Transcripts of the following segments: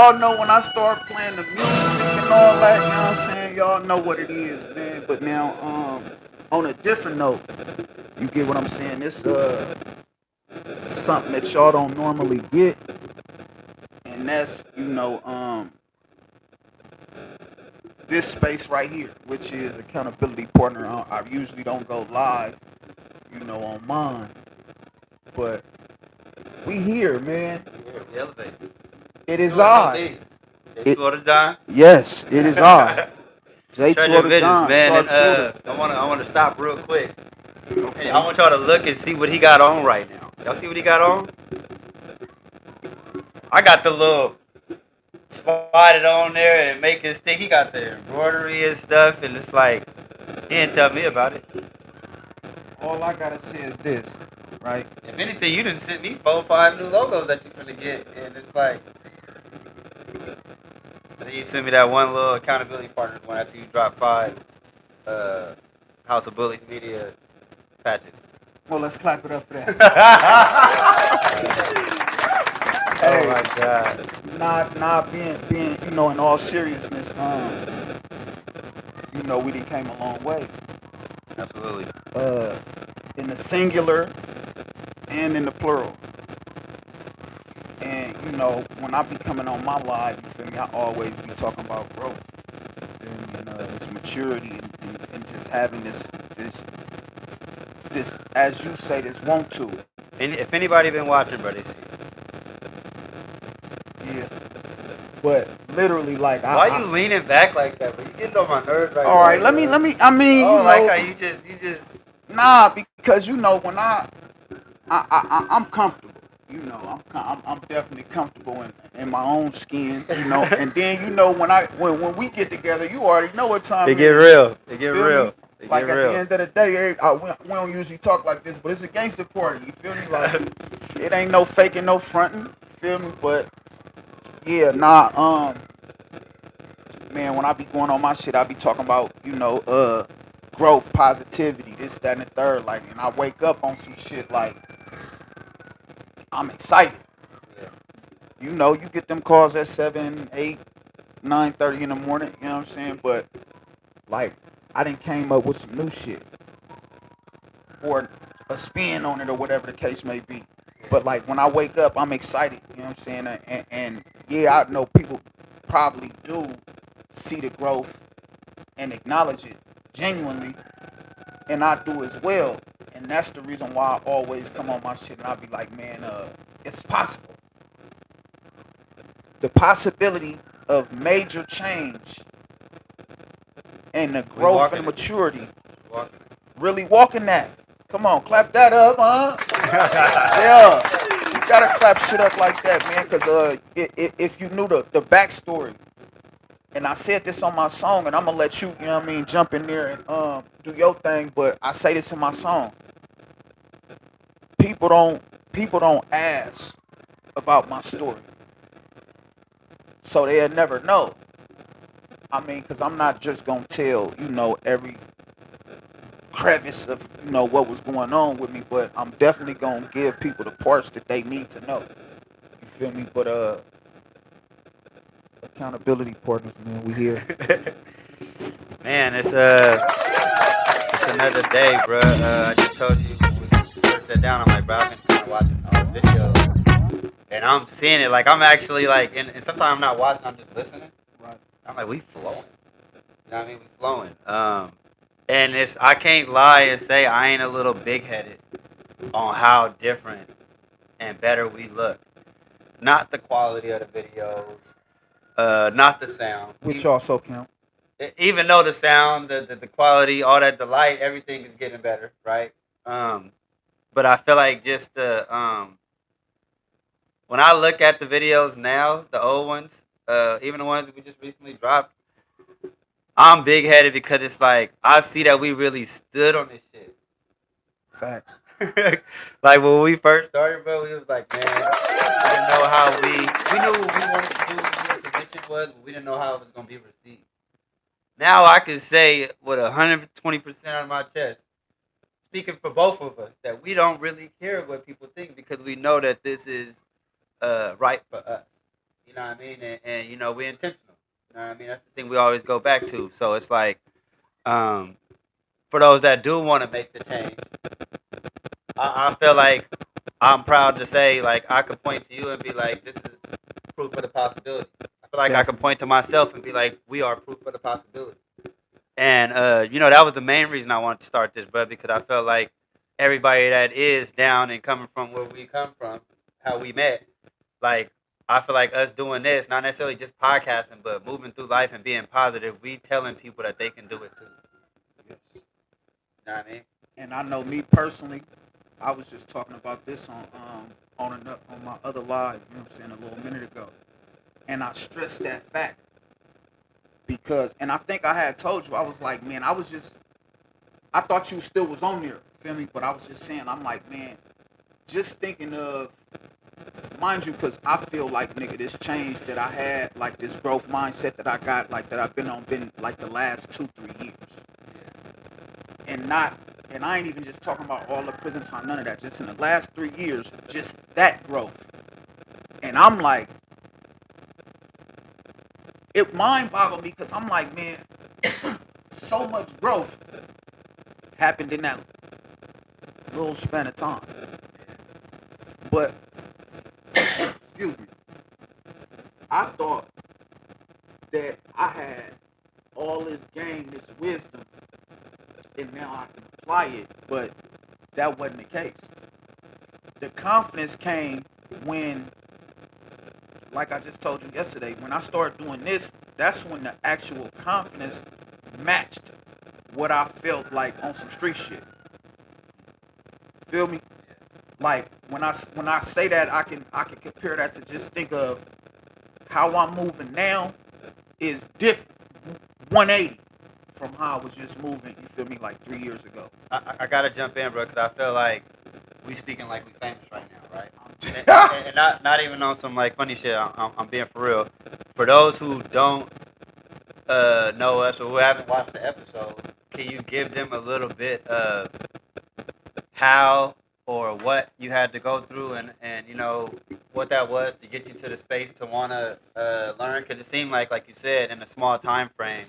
Oh no, when I start playing the music and all that, you know what I'm saying? Y'all know what it is, man. But now, on a different note, you get what I'm saying? This something that y'all don't normally get, and that's this space right here, which is accountability partner. I usually don't go live, on mine, but we here, man. We elevate. It We is doing new I. things. J It two all the time. yes, it is I. J2 Treasure or the visions, Don, man, and sharpshooter. I wanna stop real quick. Hey, I Okay. want y'all to look and see what he got on right now. Y'all see what he got on? I got the little slide it on there and make his thing. He got the embroidery and stuff, and it's like he didn't tell me about it. All I gotta say is this, right? If anything, you didn't send me 4, 5 new logos that you finna get, and it's like, and then you sent me that one little accountability partners one after you dropped 5 uh, House of Bullies media patches. Well, let's clap it up for that. Oh Hey, my god. not being in all seriousness, we done came a long way. Absolutely. Uh, in the singular and in the plural. And when I be coming on my live, you feel me? I always be talking about growth, you feel me? And this maturity and just having this, as you say, this want to. If anybody been watching, bro, they see. Yeah. But literally, like Why you leaning back like that? But you getting on my nerves right all right, now, let me, bro. let me. I mean, Oh, like how you just. nah, because when I'm comfortable. I'm definitely comfortable in my own skin. And then when we get together, you already know what time They it get is. real. They You get feel me? real. They get Like at the real. end of the day, we don't usually talk like this, but it's a gangster party. You feel me? Like it ain't no faking, no fronting. You feel me? But yeah, nah. Man, when I be going on my shit, I be talking about growth, positivity, this, that, and the third. Like, and I wake up on some shit like I'm excited. Yeah. You get them calls at 7, 8, 9:30 in the morning. You know what I'm saying? But like, I didn't came up with some new shit or a spin on it or whatever the case may be. But like when I wake up, I'm excited. You know what I'm saying? And yeah, I know people probably do see the growth and acknowledge it genuinely, and I do as well. And that's the reason why I always come on my shit and I'll be like, man, it's possible. The possibility of major change and the We growth and walking it. maturity, We walking really walking that. Come on, clap that up, huh? it. Yeah, you gotta clap shit up like that, man. Cause if you knew the backstory, and I said this on my song, and I'm gonna let you, what I mean, jump in there and do your thing. But I say this in my song. People don't people don't ask about my story, so they'll never know. I mean, cause I'm not just gonna tell every crevice of what was going on with me, but I'm definitely gonna give people the parts that they need to know. You feel me? But accountability partners, man, we here. Man, it's another day, bro. I just told you when we first sat down. I'm like, bro, I've been kind of watching all the videos, and I'm seeing it. Like I'm actually like, and sometimes I'm not watching. I'm just listening. Right. I'm like, we flowing. You know what I mean? We flowing. And I can't lie and say I ain't a little big headed on how different and better we look. Not the quality of the videos, not the sound. Which also count. Even though the sound, the quality, all that, the light, everything is getting better, right? Um, but I feel like just when I look at the videos now, the old ones, even the ones that we just recently dropped, I'm big headed because it's like I see that we really stood on this shit. Facts. Like when we first started, bro, we was like, man, we didn't know how we knew what we wanted to do, we knew what the mission was, but we didn't know how it was gonna be received. Now I can say with 120% on my chest, speaking for both of us, that we don't really care what people think because we know that this is right for us. You know what I mean? And you know, we're intentional. You know what I mean? That's the thing we always go back to. So it's like, um, for those that do want to make the change, I feel like I'm proud to say, like, I could point to you and be like, this is proof of the possibility. I feel like I could Definitely. point to myself and be like, we are proof of the possibility. And you know, that was the main reason I wanted to start this, bro, because I felt like everybody that is down and coming from where we come from, how we met, like, I feel like us doing this, not necessarily just podcasting, but moving through life and being positive, we telling people that they can do it too. Yes. You know what I mean? And I know me personally, I was just talking about this on my other live, you know what I'm saying, a little minute ago. And I stressed that fact because, and I think I had told you, I was like, man, I thought you still was on there, feel me? But I was just saying, I'm like, man, just thinking of, mind you, because I feel like, nigga, this change that I had, like this growth mindset that I got, like that I've been like the last 2-3 years. And not, and I ain't even just talking about all the prison time, none of that. Just in the last 3 years, just that growth. And I'm like, it mind boggled me because I'm like, man, so much growth happened in that little span of time. But, excuse me, I thought that I had all this game, this wisdom, and now I can apply it, but that wasn't the case. The confidence came when, like I just told you yesterday, when I started doing this, that's when the actual confidence matched what I felt like on some street shit. Feel me? Like when I say that, I can compare that to just think of how I'm moving now is different, 180 from how I was just moving. You feel me? Like 3 years ago. I gotta jump in, bro, because I feel like we speaking like we famous right now, right? And not even on some like funny shit. I'm being for real. For those who don't know us or who haven't watched the episode, can you give them a little bit of how or what you had to go through and you know what that was to get you to the space to want to learn? Because it seemed like you said, in a small time frame,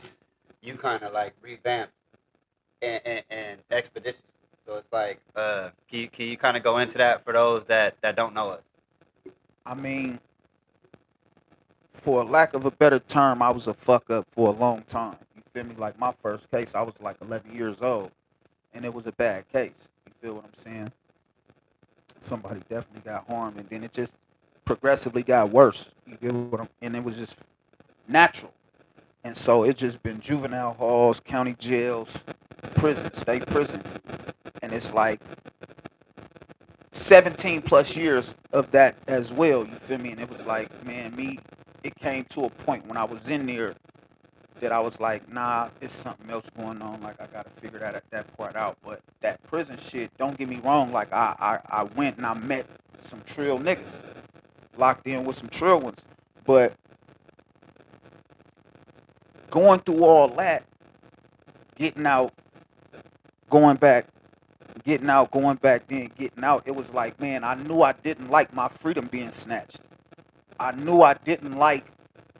you kind of like revamped and expeditiously. So it's like, can you kind of go into that for those that don't know us? I mean, for lack of a better term, I was a fuck up for a long time. You feel me? Like my first case, I was like 11 years old, and it was a bad case. You feel what I'm saying? Somebody definitely got harmed, and then it just progressively got worse. You get what I'm, and it was just natural. And so it's just been juvenile halls, county jails, prison, state prison, and it's like 17 plus years of that as well. You feel me? And it was like, man, it came to a point when I was in there that I was like, nah, it's something else going on. Like I gotta figure that part out. But that prison shit, don't get me wrong. Like I went and I met some trill niggas, locked in with some trill ones. But going through all that, getting out, going back, getting out, going back, then getting out, it was like, man, I knew I didn't like my freedom being snatched. I knew I didn't like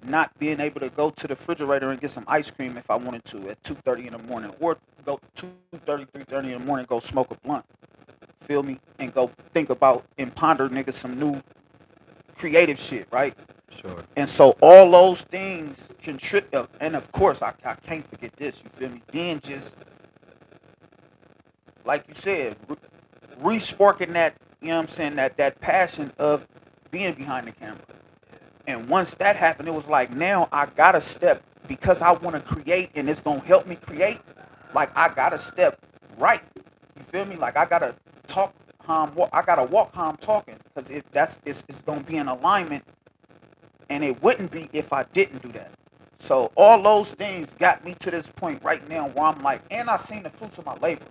not being able to go to the refrigerator and get some ice cream if I wanted to at 2:30 in the morning, or go 2:30, 3:30 in the morning, go smoke a blunt. Feel me? And go think about and ponder, nigga, some new creative shit, right? Sure. And so all those things contribute, and of course I can't forget this. You feel me? Then just like you said, re-sparking that, you know what I'm saying, that passion of being behind the camera. And once that happened, it was like, now I gotta step, because I want to create and it's gonna help me create. Like I gotta step right. You feel me? Like I gotta talk how I gotta walk how I'm talking, because if it's gonna be in alignment, and it wouldn't be if I didn't do that. So all those things got me to this point right now where I'm like, and I seen the fruits of my labor.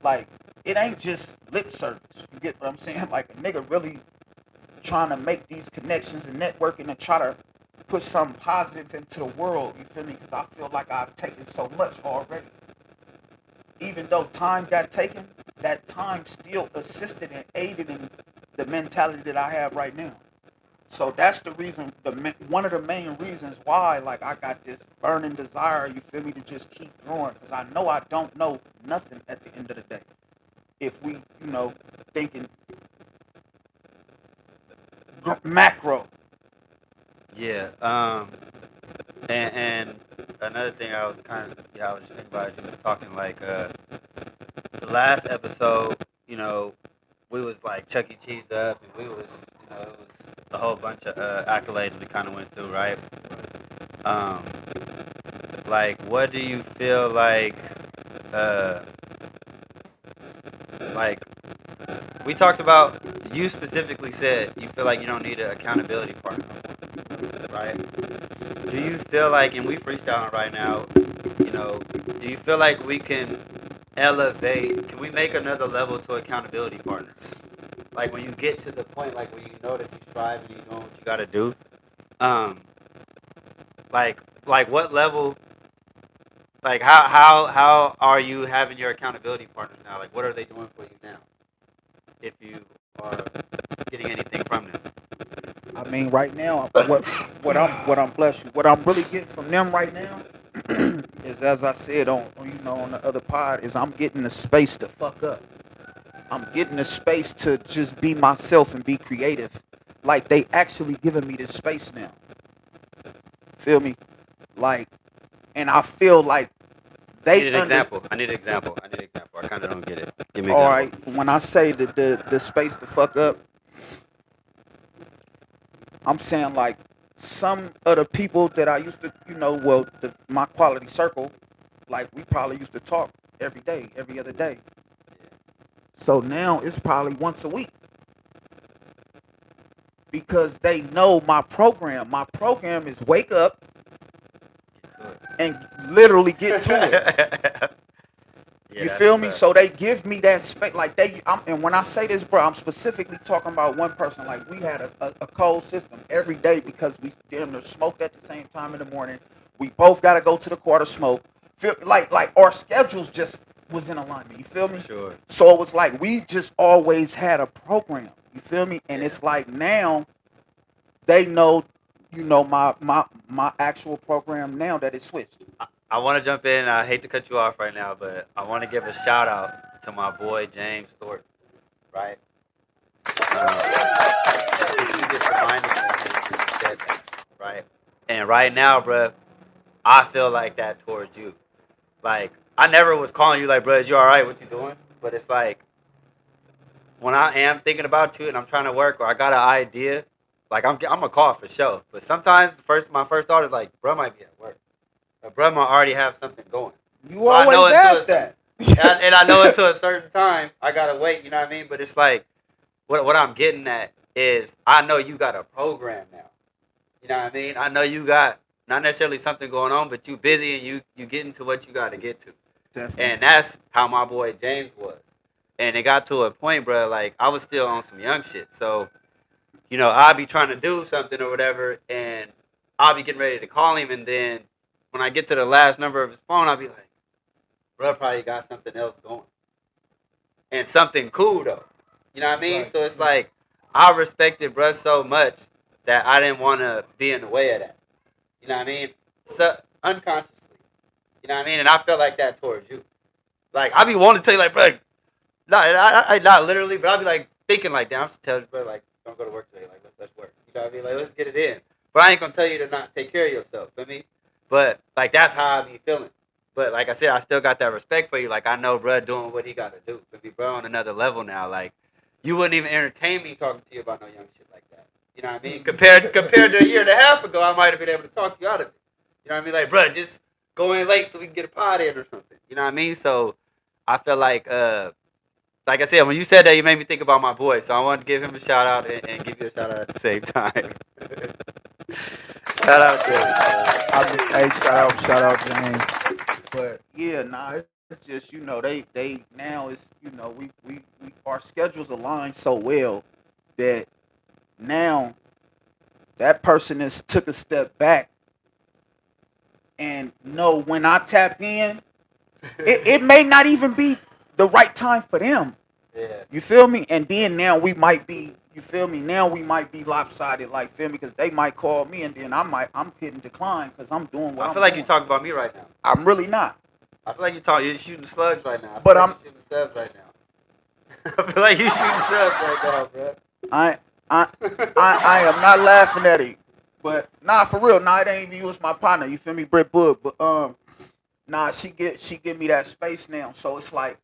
Like it ain't just lip service. You get what I'm saying? Like a nigga really trying to make these connections and networking and try to put something positive into the world. You feel me? Because I feel like I've taken so much already. Even though time got taken, that time still assisted and aided in the mentality that I have right now. So that's the reason. One of the main reasons why, like, I got this burning desire. You feel me? To just keep growing, because I know I don't know nothing at the end of the day. If we, thinking macro. Yeah. And another thing I was I was just thinking about as you was talking like the last episode, we was like Chuck E. Cheese up, and we was, it was a whole bunch of accolades we kind of went through, right? Um, like, what do you feel uh, like we talked about? You specifically said you feel like you don't need an accountability partner, right? Do you feel like, and we freestyling right now, do you feel like we can elevate? Can we make another level to accountability partners? Like when you get to the point, like when you know that you strive and you know what you got to do, um, like what level, like how are you having your accountability partners now? Like what are they doing for you now? If you are getting anything from them. I mean, right now, what I'm bless you. What I'm really getting from them right now is, as I said on the other pod, is I'm getting the space to fuck up. I'm getting the space to just be myself and be creative. Like, they actually giving me this space now. Feel me? Like, and I feel like I need they an example. I need an example. I kind of don't get it. Give me an All example. right, when I say the space to fuck up, I'm saying, like, some of the people that I used to, my quality circle, like, we probably used to talk every day, every other day. So now it's probably once a week, because they know my program. My program is wake up and literally get to it. Yeah, You that's feel what's me? up. So they give me that space. Like, and when I say this, bro, I'm specifically talking about one person. Like, we had a cold system every day, because we damn near smoked at the same time in the morning. We both got to go to the quarter smoke. Feel like our schedules just was in alignment. You feel me? For sure. So it was like we just always had a program. You feel me? And Yeah. it's like now they know, my actual program now that it switched. I want to jump in. I hate to cut you off right now, but I want to give a shout out to my boy James Thornton, right? Because you just reminded me of him when you said that, right? And right now, bruh, I feel like that towards you. Like, I never was calling you like, bruh, is you all right? What you doing? But it's like, when I am thinking about you and I'm trying to work, or I got an idea, like I'm gonna call for sure. But sometimes my first thought is like, bruh might be at work. Or bruh might already have something going. You So I know always ask until that. and I know until a certain time I gotta wait. You know what I mean? But it's like what I'm getting at is I know you got a program now. You know what I mean? I know you got not necessarily something going on, but you busy and you getting to what you got to get to. Definitely. And that's how my boy James was. And it got to a point, bro. Like I was still on some young shit. So I'll be trying to do something or whatever, and I'll be getting ready to call him, and then when I get to the last number of his phone, I'll be like, bro, probably got something else going, and something cool though. You know what I mean? Right. So it's like I respected bruh so much that I didn't want to be in the way of that. You know what I mean? So unconsciously. You know what I mean? And I felt like that towards you. Like I be wanting to tell you like, bro, not literally, but I'll be like thinking like, damn, I'm just telling you, bro, like, don't go to work today. Like, let's work. You know what I mean? Like, let's get it in. But I ain't gonna tell you to not take care of yourself. Feel me? But like that's how I be feeling. But like I said, I still got that respect for you. Like I know, bro, doing what he got to do. Feel me, bro, on another level now. Like you wouldn't even entertain me talking to you about no young shit like that. You know what I mean? Compared to a year and a half ago, I might have been able to talk you out of it. You know what I mean? Like, bro, just go in late so we can get a pod in or something. You know what I mean? So I feel like I said, when you said that, you made me think about my boy. So I wanted to give him a shout out and give you a shout out at the same time. Shout out, James. Hey, shout out, James. But yeah, nah, it's just, they now it's, we our schedules align so well that now that person has took a step back, and know when I tap in, it may not even be the right time for them. Yeah. You feel me? And then now we might be You feel me? Now we might be lopsided, like, feel me? Because they might call me, and then I'm hitting decline because I'm doing what I I'm feel like doing. you talking about me right now. I'm really not. I feel like you're shooting slugs right now. I feel But like I'm you're shooting subs right now. I feel like you shooting subs right now, bro. I I I am not laughing at it. But nah, for real, nah, it ain't even you as my partner. You feel me, Britt Book? But nah, she give me that space now. So it's like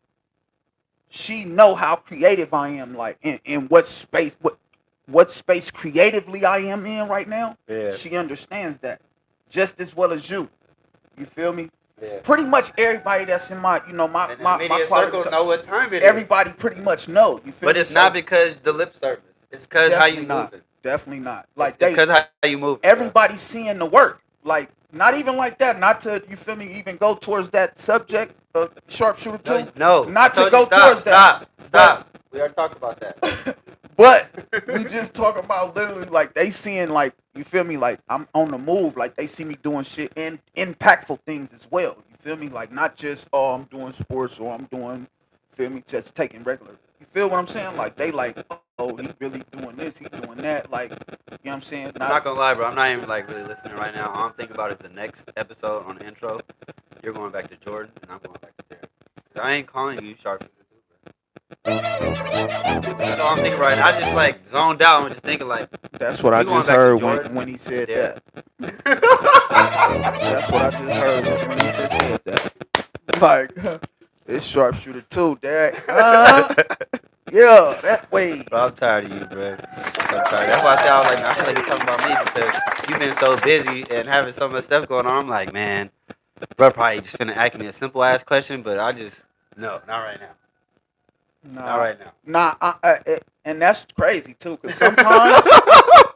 she know how creative I am, like in what space creatively I am in right now. Yeah. She understands that just as well as you. You feel me? Yeah. Pretty much everybody that's in my my And the my immediate quality, circle know what time it is. everybody pretty much know. You feel But me? it's not because the lip service. It's because how you Definitely not. moving. Definitely not. Like It's because how you move. everybody's seeing the work. Like not even like that. Not to you feel me? Even go towards that subject of sharpshooter too. No. Not I to go stop, towards that. Stop. We already talked about that. But we just talking about literally like they seeing like you feel me? Like I'm on the move. Like they see me doing shit and impactful things as well. You feel me? Like not just oh I'm doing sports or I'm doing feel me just taking regular. You feel what I'm saying? Like they like oh he really doing this, he doing that. Like you know what I'm saying? I'm not gonna lie, bro. I'm not even like really listening right now. All I'm thinking about is the next episode on the intro. You're going back to Jordan, and I'm going back to Derek. I ain't calling you sharpshooter, bro. That's all I'm thinking right now. I just like zoned out. I'm just thinking like. That's what I going just back to heard Jordan when he said Derek. that. That's what I just heard when he said that. Like it's sharpshooter too, Derek. Yeah, that way. Bro, I'm tired of you, bro. I'm tired. That's why I say I was like, I feel like you're talking about me because you've been so busy and having so much stuff going on. I'm like, man, bro, probably just finna ask me a simple ass question, but I just no, not right now. Nah, Not right now. Nah, and that's crazy too, cause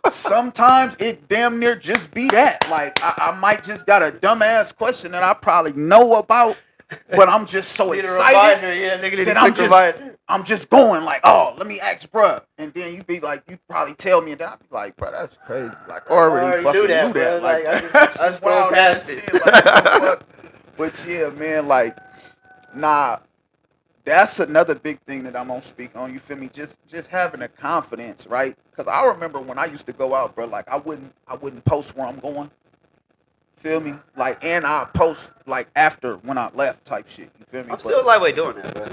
sometimes it damn near just be that. Like I might just got a dumbass question that I probably know about, but I'm just so Need a excited reminder, yeah, nigga, that I'm just going like, oh, let me ask bruh. And then you be like, you probably tell me, and then I be like, bruh, that's crazy. Like, already fucking knew that. bro. Like, I that's just wild scrolled ass past it. shit. Like, what the fuck? But yeah, man, like, nah, that's another big thing that I'm gonna speak on. You feel me? Just having a confidence, right? Because I remember when I used to go out, bro. Like, I wouldn't post where I'm going. Feel me? Like, and I post like after when I left type shit. You feel me? I'm still lightweight doing that, bro.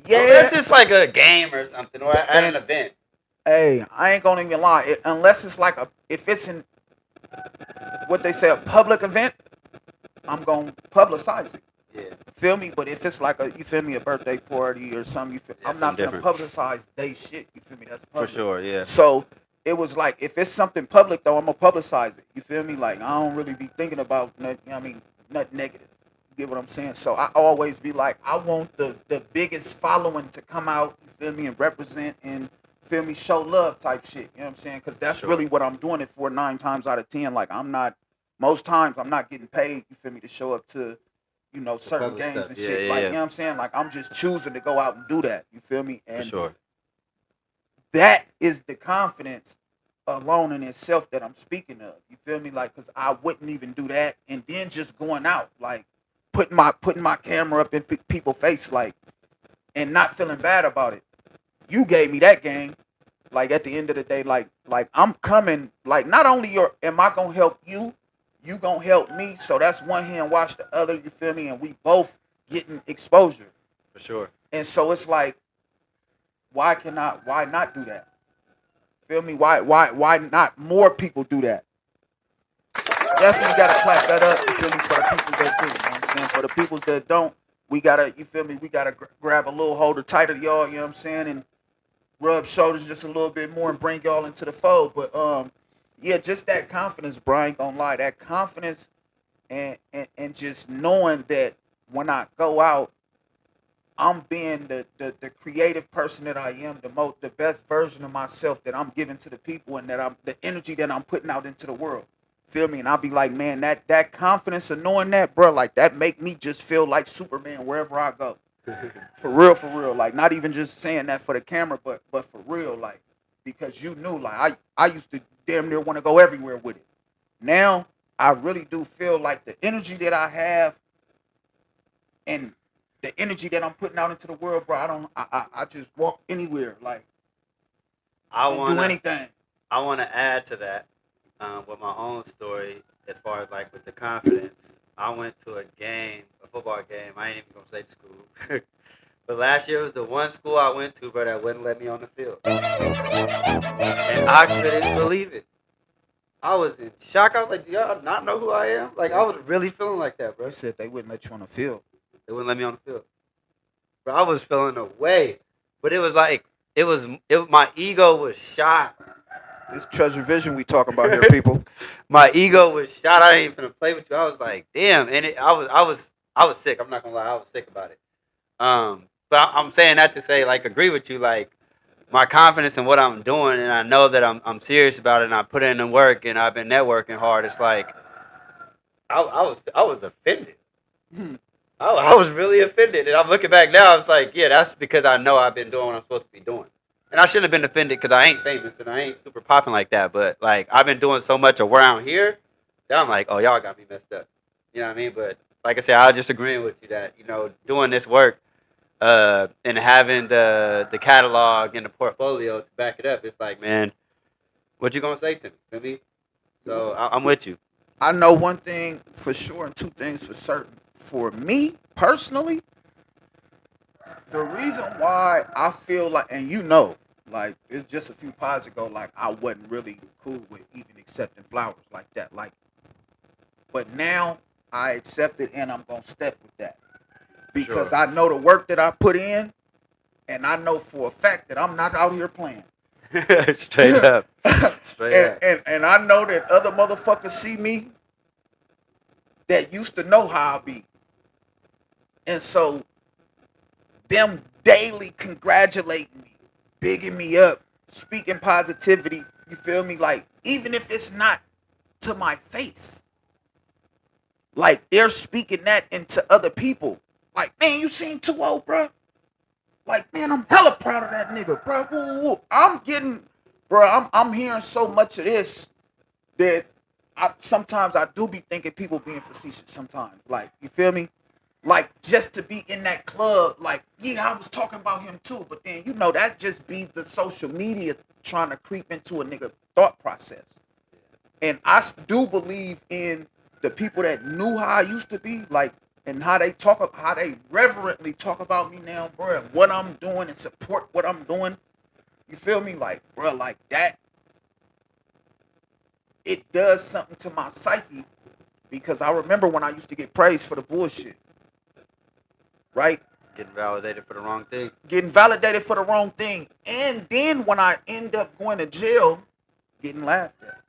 Yeah. Unless it's like a game or something, or at an event. Hey, I ain't gonna even lie. Unless it's like if it's in what they say a public event, I'm gonna publicize it. Yeah. Feel me? But if it's like you feel me, a birthday party or something, you feel, Yeah, I'm not something gonna publicize they shit. You feel me? That's public. For sure, yeah. So it was like if it's something public though, I'm gonna publicize it. You feel me? Like I don't really be thinking about nothing, you know what I mean, nothing negative. You get what I'm saying? So I always be like, I want the biggest following to come out. You feel me? And represent and feel me, show love type shit. You know what I'm saying? Because that's Sure. really what I'm doing it for 9 times out of 10. Like I'm not. Most times I'm not getting paid. You feel me? To show up to certain public games stuff. and Yeah, shit. yeah, Like, yeah. you know what I'm saying? Like, I'm just choosing to go out and do that. You feel me? For And sure. that is the confidence alone in itself that I'm speaking of. You feel me? Like, because I wouldn't even do that. And then just going out, like, putting my camera up in people's face, like, and not feeling bad about it. You gave me that game. Like, at the end of the day, like I'm coming, like, not only am I going to help you, you gonna help me, so that's one hand wash the other. You feel me? And we both getting exposure. For sure. And so it's like, why not do that? Feel me? Why not more people do that? Definitely gotta clap that up. You feel me? For the people that do. You know what I'm saying? For the people that don't, we gotta. You feel me? We gotta grab a little holder tighter, y'all. You know what I'm saying? And rub shoulders just a little bit more and bring y'all into the fold. But yeah, just that confidence, bro. I ain't gonna lie. That confidence and just knowing that when I go out, I'm being the creative person that I am, the best version of myself that I'm giving to the people, and that I'm the energy that I'm putting out into the world. Feel me? And I'll be like, man, that confidence of knowing that, bro, like that make me just feel like Superman wherever I go. For real. Like not even just saying that for the camera, but for real, like because you knew, like I used to damn near want to go everywhere with it. Now I really do feel like the energy that I have and the energy that I'm putting out into the world, bro. I just walk anywhere. Like I and do wanna anything. I wanna add to that with my own story as far as like with the confidence. I went to a football game. I ain't even gonna say the school. But last year was the one school I went to, bro, that wouldn't let me on the field, and I couldn't believe it. I was in shock. I was like, "Do y'all not know who I am?" Like I was really feeling like that, You bro. said they wouldn't let you on the field. They wouldn't let me on the field. Bro, I was feeling away, but it was like my ego was shot. This treasure vision we talking about here, people. My ego was shot. I ain't even finna play with you. I was like, damn, and I was sick. I'm not gonna lie, I was sick about it. But I'm saying that to say, like, agree with you, like. My confidence in what I'm doing, and I know that I'm serious about it, and I put in the work, and I've been networking hard. It's like I was offended. I was really offended, and I'm looking back now. It's like, yeah, that's because I know I've been doing what I'm supposed to be doing, and I shouldn't have been offended because I ain't famous and I ain't super popping like that. But like I've been doing so much around here that I'm like, oh, y'all got me messed up. You know what I mean? But like I said, I was just agreeing with you that doing this work and having the catalog and the portfolio to back it up, it's like, man, what you gonna say to me? Feel me? So I'm with you. I know one thing for sure and two things for certain. For me personally, the reason why I feel like, and like it's just a few pods ago, like I wasn't really cool with even accepting flowers like that. Like, but now I accept it and I'm gonna step with that because Sure. I know the work that I put in, and I know for a fact that I'm not out here playing. Straight up. Straight and, up. and I know that other motherfuckers see me that used to know how I be. And so them daily congratulating me, bigging me up, speaking positivity, you feel me? Like, even if it's not to my face, like they're speaking that into other people. Like, man, you seen 2-0, bro? Like, man, I'm hella proud of that nigga, bro. Woo, woo. I'm getting, bro, I'm hearing so much of this that sometimes I do be thinking people being facetious sometimes. Like, you feel me? Like, just to be in that club, like, yeah, I was talking about him too, but then, that just be the social media trying to creep into a nigga thought process. And I do believe in the people that knew how I used to be, like, and how they reverently talk about me now, bro, and what I'm doing and support what I'm doing. You feel me? Like, bro, like that, it does something to my psyche because I remember when I used to get praised for the bullshit, right? Getting validated for the wrong thing. Getting validated for the wrong thing. And then when I end up going to jail, getting laughed at.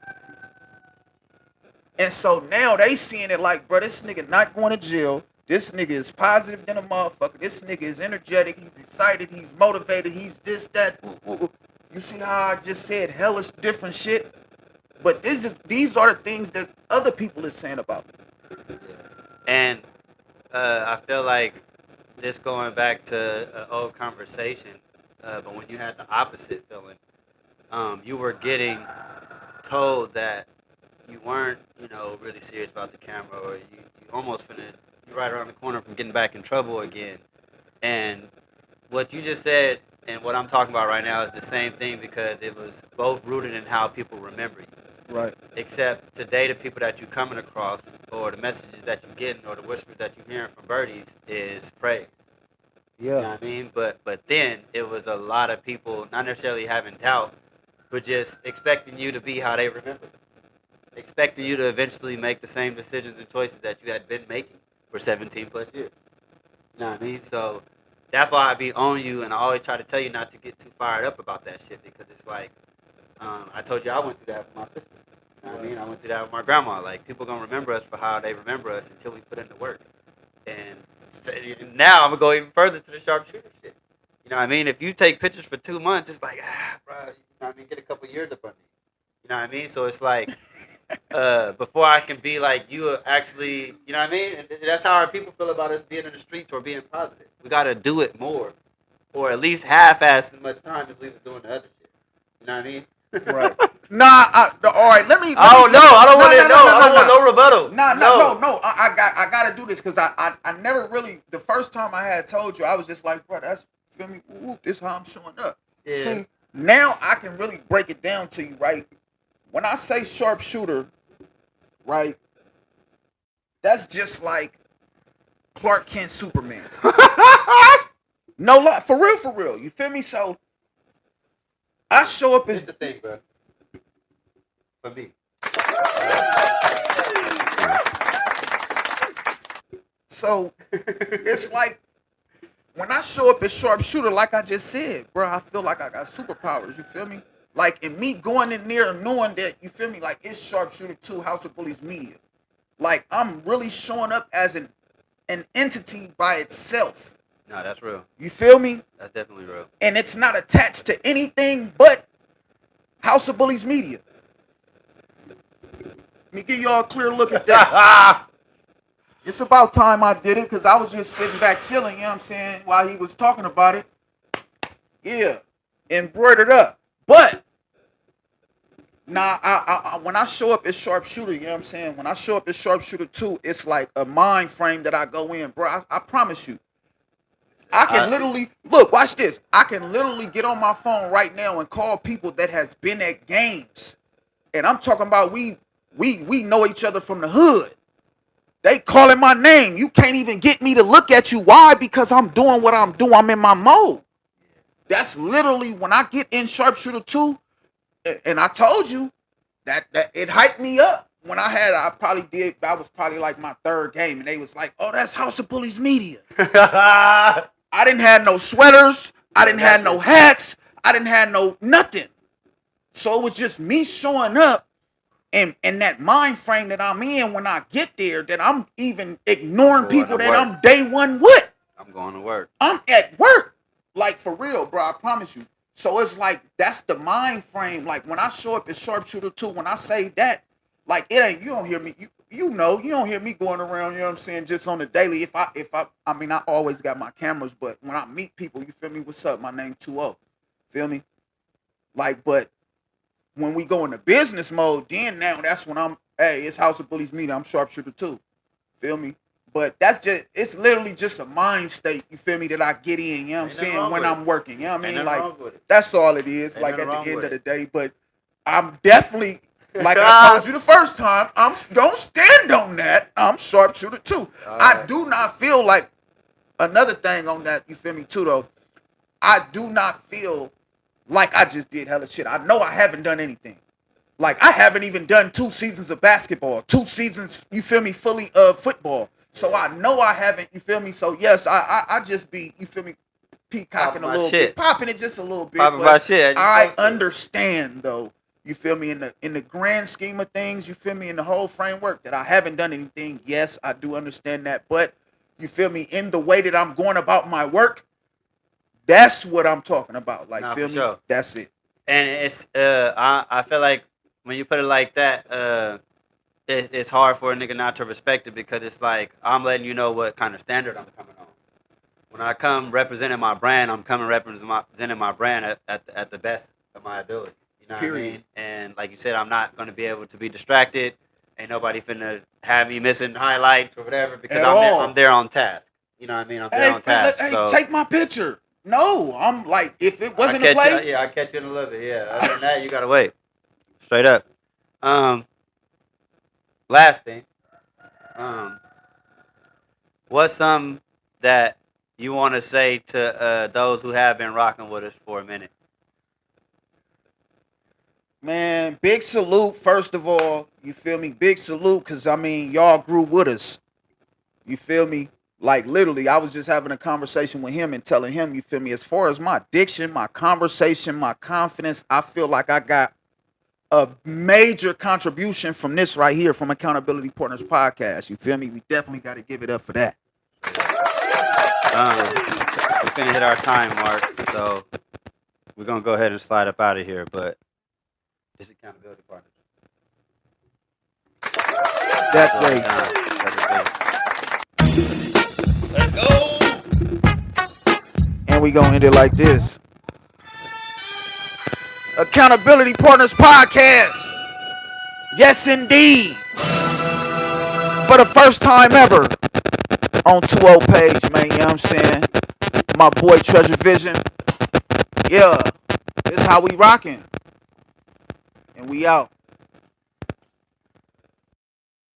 And so now they seeing it like, bro, this nigga not going to jail. This nigga is positive than a motherfucker. This nigga is energetic. He's excited. He's motivated. He's this, that. Ooh, ooh, ooh. You see how I just said hellish different shit? But these are the things that other people is saying about me. And I feel like this going back to an old conversation, but when you had the opposite feeling, you were getting told that you weren't, really serious about the camera, or you almost finna, you right around the corner from getting back in trouble again. And what you just said and what I'm talking about right now is the same thing because it was both rooted in how people remember you. Right. Except today, the people that you're coming across, or the messages that you're getting, or the whispers that you're hearing from birdies is praise. Yeah. You know what I mean? But then it was a lot of people not necessarily having doubt, but just expecting you to be how they remember. Expecting you to eventually make the same decisions and choices that you had been making for 17 plus years. You know what I mean? So that's why I be on you, and I always try to tell you not to get too fired up about that shit because it's like, I told you I went through that with my sister. You know what I mean? I went through that with my grandma. Like, people going to remember us for how they remember us until we put in the work. And now I'm going to go even further to the sharpshooter shit. You know what I mean? If you take pictures for 2 months, it's like, bro, you know what I mean? Get a couple years up on me. You know what I mean? So it's like, before I can be like, you actually, you know what I mean? And that's how our people feel about us being in the streets or being positive. We got to do it more. Or at least half-ass as much time as we was doing the other shit. You know what I mean? Right. All right. Let me. I don't know. I don't want to know. I don't want no rebuttal. No. I gotta do this because I never really. The first time I had told you, I was just like, bro, that's feel me. Ooh, this is how I'm showing up. Yeah. See, now I can really break it down to you, right? When I say sharpshooter, right, that's just like Clark Kent Superman. No lie, for real, for real. You feel me? So I show up as Here's the thing, bro. For me. So it's like when I show up as sharpshooter, like I just said, bro, I feel like I got superpowers. You feel me? Like, and me going in there and knowing that, you feel me? Like, it's sharpshooter 2, House of Bullies Media. Like, I'm really showing up as an entity by itself. No, that's real. You feel me? That's definitely real. And it's not attached to anything but House of Bullies Media. Let me give y'all a clear look at that. It's about time I did it because I was just sitting back chilling, you know what I'm saying, while he was talking about it. Yeah, embroidered up. But, I when I show up as sharpshooter, you know what I'm saying, when I show up as sharpshooter 2, it's like a mind frame that I go in, bro. I promise you. I can literally, look, watch this. I can literally get on my phone right now and call people that has been at games. And I'm talking about we know each other from the hood. They calling my name. You can't even get me to look at you. Why? Because I'm doing what I'm doing. I'm in my mode. That's literally when I get in sharpshooter 2, and I told you that it hyped me up. When I was probably like my 3rd game, and they was like, oh, that's House of Bullies Media. I didn't have no sweaters. I didn't have no hats. I didn't have no nothing. So it was just me showing up. And that mind frame that I'm in when I get there, that I'm even ignoring people that I'm day one with. I'm going to work. I'm at work. Like, for real, bro, I promise you. So it's like, that's the mind frame. Like, when I show up as sharpshooter 2, when I say that, like, it ain't, you don't hear me, you know, you don't hear me going around, you know what I'm saying, just on the daily. I mean, I always got my cameras, but when I meet people, you feel me, what's up, my name 2-0. Feel me? Like, but when we go into business mode, then now that's when it's House of Bullies Media. I'm sharpshooter 2. Feel me? But that's just, it's literally just a mind state, you feel me, that I get in, you know what I'm saying, when I'm working. You know what I mean? Like, that's all it is, like, at the end of the day. But I'm definitely, like I told you the first time, I'm don't stand on that. I'm sharpshooter 2. I do not feel like, another thing on that, you feel me, too, though, I do not feel like I just did hella shit. I know I haven't done anything. Like, I haven't even done 2 seasons of basketball, 2 seasons, you feel me, fully of football. So I know I haven't, you feel me? So yes, I just be, you feel me, peacocking a little bit, popping it just a little bit. Popping my shit. I understand though, you feel me, in the grand scheme of things, you feel me, in the whole framework, that I haven't done anything. Yes, I do understand that, but you feel me, in the way that I'm going about my work, that's what I'm talking about. Like, feel me? Sure. That's it. And it's I feel like when you put it like that, it's hard for a nigga not to respect it, because it's like, I'm letting you know what kind of standard I'm coming on. When I come representing my brand, I'm coming representing my brand at the best of my ability. You know what I mean? And like you said, I'm not going to be able to be distracted. Ain't nobody finna have me missing highlights or whatever, because I'm there on task. You know what I mean? I'm there on task. Hey, take my picture. No, I'm like, if it wasn't a play. I'll catch you in a little bit. Yeah. Other than that, you got to wait. Straight up. Last thing, what's something that you want to say to those who have been rocking with us for a minute? Man, big salute, first of all. You feel me? Big salute, because, I mean, y'all grew with us. You feel me? Like, literally, I was just having a conversation with him and telling him, you feel me, as far as my diction, my conversation, my confidence, I feel like I got a major contribution from this right here, from Accountability Partners Podcast. You feel me? We definitely got to give it up for that. We're finna hit our time mark, so we're gonna go ahead and slide up out of here. But it's Accountability Partners. That way. Let's go. And we gonna end it like this. Accountability Partners Podcast. Yes, indeed. For the first time ever on 2-0 page, man. You know what I'm saying? My boy Treasure Vision. Yeah. This is how we rocking. And we out.